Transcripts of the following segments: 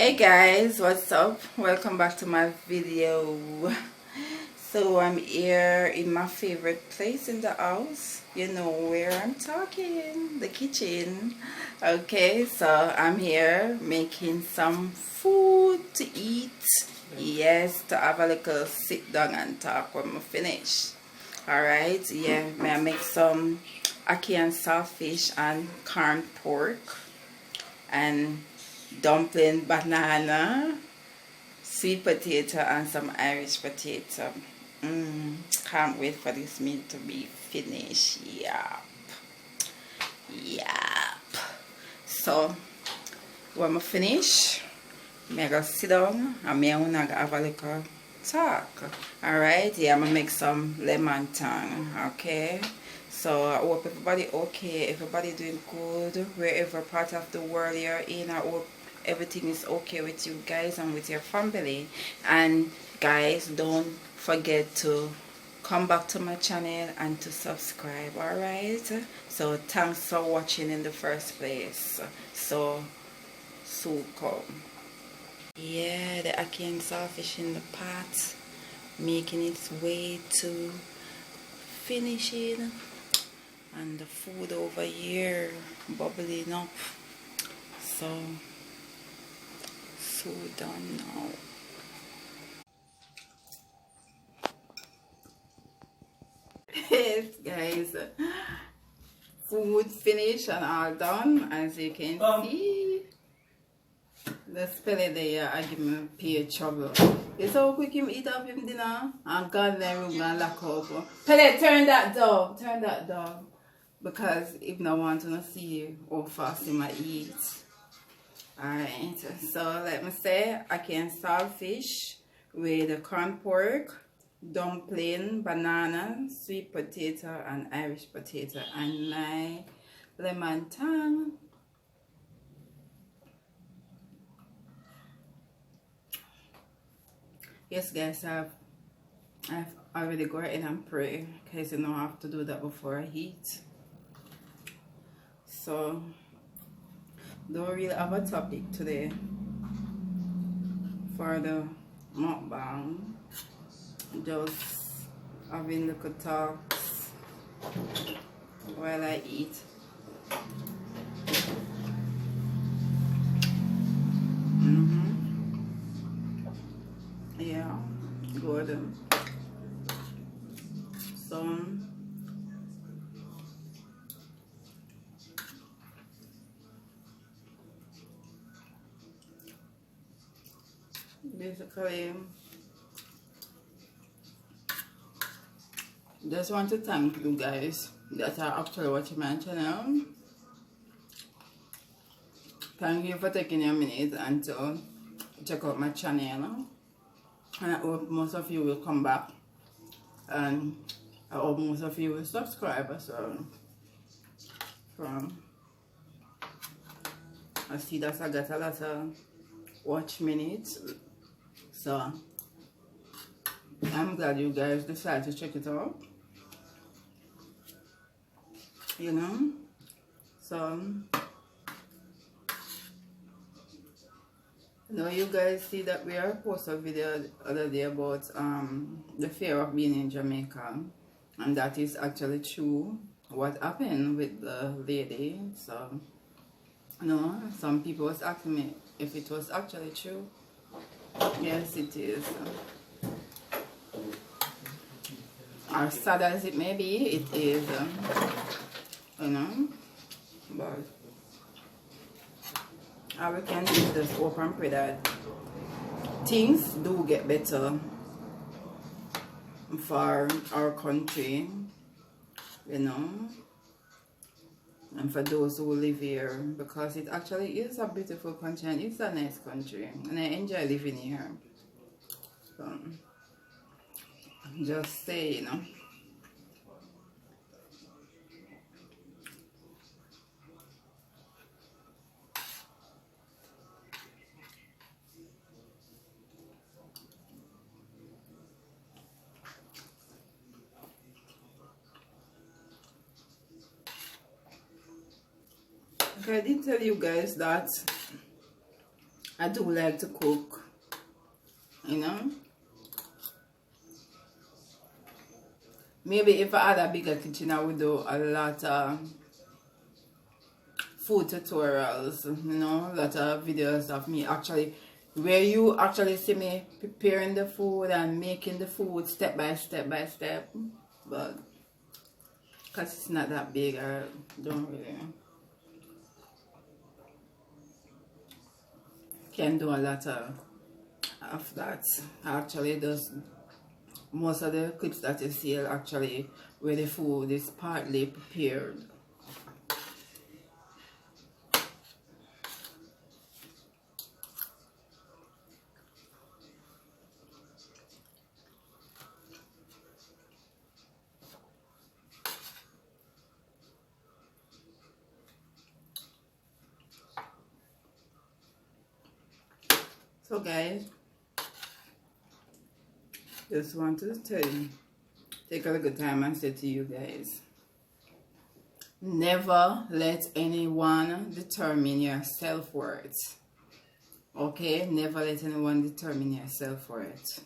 Hey guys, what's up? Welcome back to my video. So I'm here in my favorite place in the house. You know where I'm talking, the kitchen. Okay, so I'm here making some food to eat. Yes, to have a little sit down and talk when we finish. Alright, yeah, may I make some ackee and saltfish and corned pork and dumpling, banana, sweet potato, and some Irish potato. Can't wait for this meal to be finished. Yep. So when I finish, I'm gonna sit down and I'm gonna have a little talk. Alright, yeah, I'm gonna make some lemon tongue. Okay, so I hope everybody okay, everybody doing good wherever part of the world you're in. I hope everything is okay with you guys and with your family. And guys, don't forget to come back to my channel and to subscribe. Alright, so thanks for watching in the first place. So come. Yeah, the ackee and saltfish in the pot, making its way to finishing, and the food over here bubbling up. So done now. Yes guys, food finished and all done. As you can see, the spelling there I give me pay trouble. You saw how quick him eat up him dinner and God let him gonna lock up. Pele, turn that door. Because if no want to see how fast he might eat. Alright, so let me say ackee and saltfish with the corned pork, dumpling, banana, sweet potato, and Irish potato, and my lemon tongue. Yes guys, I've already go ahead and pray because you know I have to do that before I eat. So don't really have a topic today for the mukbang. Just having little talks while I eat. Yeah, good. So basically, just want to thank you guys that are actually watching my channel. Thank you for taking your minute and to check out my channel. And I hope most of you will come back. And I hope most of you will subscribe as well. I see that I got a lot of watch minutes. So I'm glad you guys decided to check it out. You know? So now you guys see that we are posted a video the other day about the fear of being in Jamaica, and that is actually true. What happened with the lady? So no, some people was asking me if it was actually true. Yes, it is. As sad as it may be, it is. You know, but all we can do is just hope and pray that things do get better for our country, you know, and for those who live here, because it actually is a beautiful country and it's a nice country and I enjoy living here. So just say, you know. Okay, I did tell you guys that I do like to cook, you know. Maybe if I had a bigger kitchen, I would do a lot of food tutorials, you know, a lot of videos of me actually, where you actually see me preparing the food and making the food step by step by step. But because it's not that big, I don't really can do a lot of that. Actually, does most of the clips that you see are actually where the food is partly prepared. So guys, just want to tell you, take a good time and say to you guys, never let anyone determine your self-worth. Okay? Never let anyone determine your self-worth.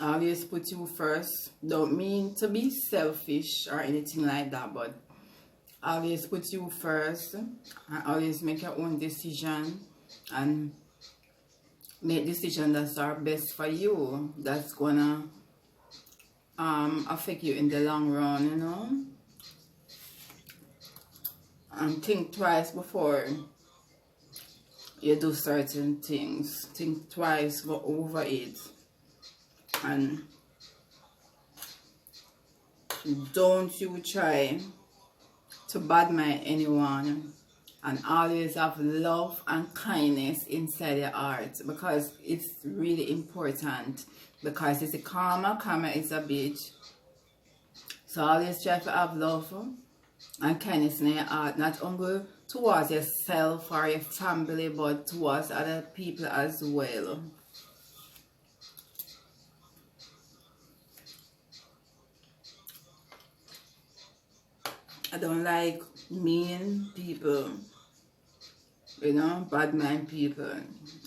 Always put you first. Don't mean to be selfish or anything like that, but always put you first and always make your own decision and make decisions that are best for you, that's gonna affect you in the long run, you know. And think twice before you do certain things. Think twice, go over it, and don't you try to badmouth anyone, and always have love and kindness inside your heart, because it's really important, because it's a karma is a bitch. So always try to have love and kindness in your heart, not only towards yourself or your family, but towards other people as well. I don't like mean people, you know, bad mind people.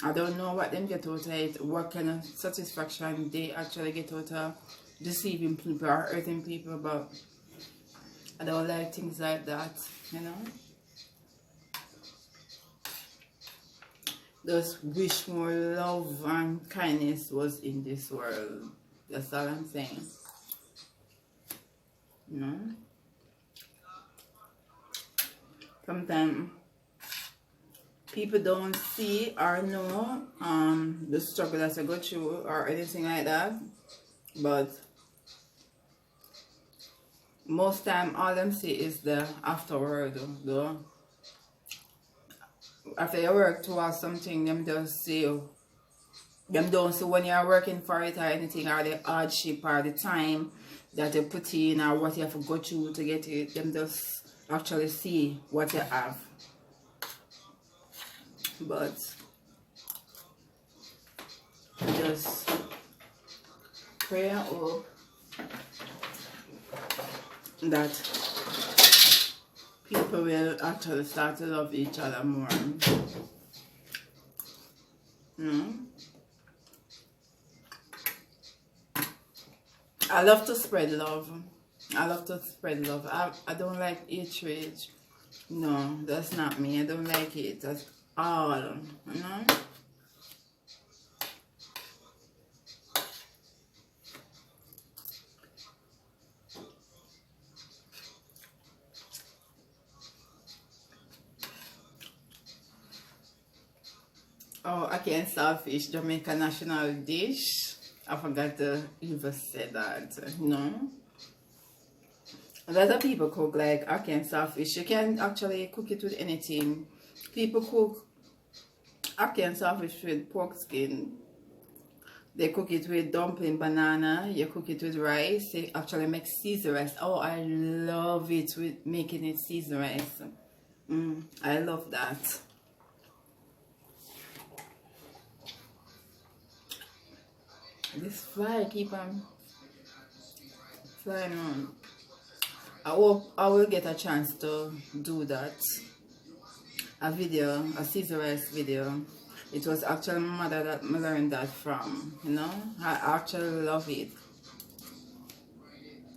I don't know what them get out of it, what kind of satisfaction they actually get out of deceiving people or hurting people, but I don't like things like that, you know. Just wish more love and kindness was in this world. That's all I'm saying, you know. Sometimes people don't see or know the struggle that I go through or anything like that, but most time all them see is the afterward, though. After you work towards something, them just see you. Them don't see when you're working for it or anything, or the hardship or the time that you put in or what you have to go through to get it. Them just actually see what you have. But just pray and hope that people will actually start to love each other more. I love to spread love. I love to spread love. I don't like hatred. No, that's not me. I don't like it at all. You know? Oh, Ackee and saltfish, Jamaican national dish. I forgot to even say that, you know. A lot of people cook like Ackee and saltfish. You can actually cook it with anything. People cook Ackee and saltfish with pork skin. They cook it with dumpling, banana. You cook it with rice. They actually make seasoned rice. Oh, I love it with making it seasoned rice. I love that. This fly keep on flying on. I hope I will get a chance to do that. A video, a Caesar rice video. It was actually my mother that I learned that from, you know. I actually love it.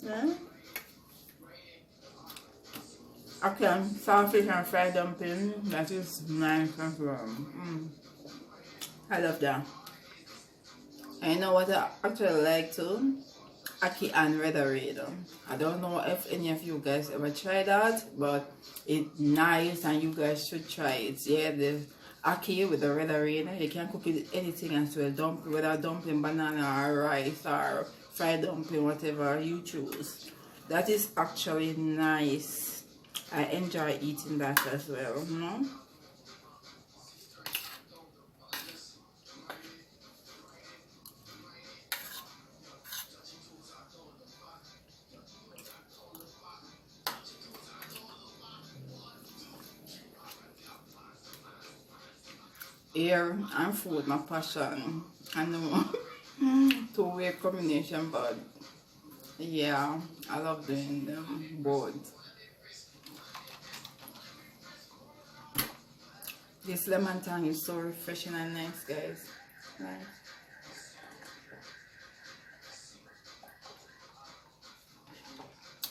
Yeah. Okay, saltfish and fried dumpling. That is nice as well. I love that. And you know what I actually like too? Ackee and red red. I don't know if any of you guys ever tried that, but it's nice and you guys should try it. Yeah, the Ackee with the red red. You can cook it with anything as well. Dumpling, whether dumpling, banana or rice or fried dumpling, whatever you choose. That is actually nice. I enjoy eating that as well. You know? Air and food, my passion. I know two-way combination, but yeah, I love doing them both. This lemon tang is so refreshing and nice, guys. Nice.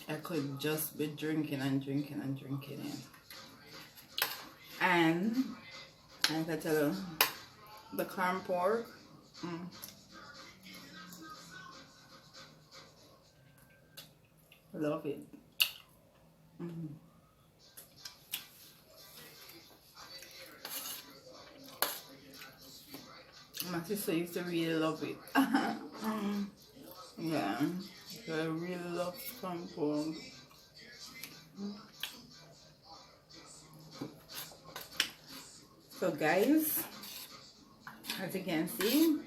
I could just be drinking and drinking and drinking it. And I can tell you, the corn pork. Love it. My sister used to really love it. Yeah, so I really love corn pork. So guys, as you can see,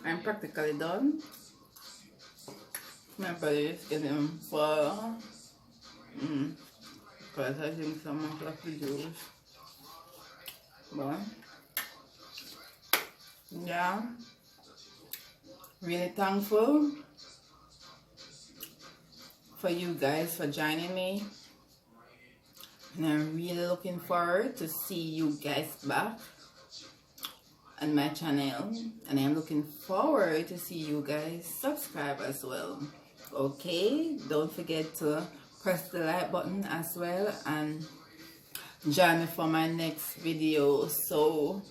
I'm practically done. My body is getting full. Because I think someone left the juice. But yeah, really thankful for you guys for joining me. And I'm really looking forward to see you guys back on my channel. And I'm looking forward to see you guys subscribe as well. Okay, don't forget to press the like button as well and join me for my next video. So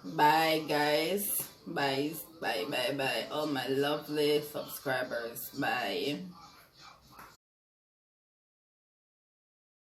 bye guys, bye bye bye bye, all my lovely subscribers. Bye.